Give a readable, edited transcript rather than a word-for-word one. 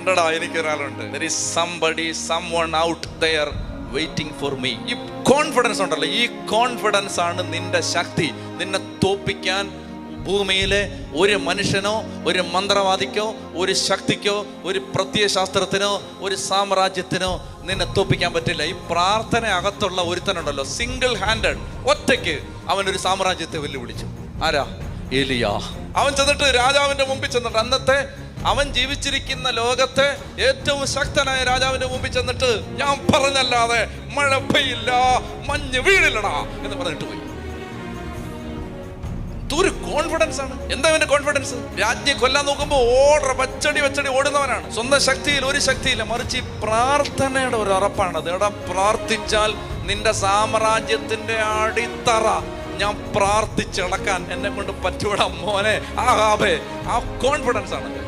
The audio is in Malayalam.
ഉണ്ടടാ, എനിക്കൊരാളുണ്ട്. There is somebody, someone out there waiting for me. ഈ കോൺഫിഡൻസ് ഉണ്ടല്ലോ, ഈ കോൺഫിഡൻസ് ആണ് നിന്റെ ശക്തി. നിന്നെ തോപ്പിക്കാൻ ഭൂമിയിലെ ഒരു മനുഷ്യനോ ഒരു മന്ത്രവാദിക്കോ ഒരു ശക്തിക്കോ ഒരു പ്രത്യയശാസ്ത്രത്തിനോ ഒരു സാമ്രാജ്യത്തിനോ നിന്നെ തോപ്പിക്കാൻ പറ്റില്ല. ഈ പ്രാർത്ഥന അകത്തുള്ള ഒരുത്തനുണ്ടല്ലോ, സിംഗിൾ ഹാൻഡഡ്, ഒറ്റയ്ക്ക് അവനൊരു സാമ്രാജ്യത്തെ വെല്ലുവിളിച്ചു. ആരാ? എലിയ. അവൻ ചെന്നിട്ട് രാജാവിന്റെ മുമ്പിൽ ചെന്നിട്ട്, അന്നത്തെ അവൻ ജീവിച്ചിരിക്കുന്ന ലോകത്തെ ഏറ്റവും ശക്തനായ രാജാവിന്റെ മുമ്പിൽ ചെന്നിട്ട്, ഞാൻ പറഞ്ഞല്ലാതെ മഴ പെയ്യില്ല, മഞ്ഞ് വീഴില്ലടാ എന്ന് പറഞ്ഞിട്ട് പോയി. ഒരു കോൺഫിഡൻസ് ആണ്. എന്താ അവന്റെ കോൺഫിഡൻസ്? രാജ്ഞിയെ കൊല്ലാൻ നോക്കുമ്പോ വച്ചടി ഓടുന്നവനാണ്. സ്വന്തം ശക്തിയിൽ ഒരു ശക്തിയില്ല, മറിച്ച് ഈ പ്രാർത്ഥനയുടെ ഒരു ഉറപ്പാണത്. എടാ, പ്രാർത്ഥിച്ചാൽ നിന്റെ സാമ്രാജ്യത്തിന്റെ അടിത്തറ ഞാൻ പ്രാർത്ഥിച്ചിളക്കാൻ എന്നെ കൊണ്ട് പറ്റൂടാ മോനെ. ആ കോൺഫിഡൻസ് ആണ്.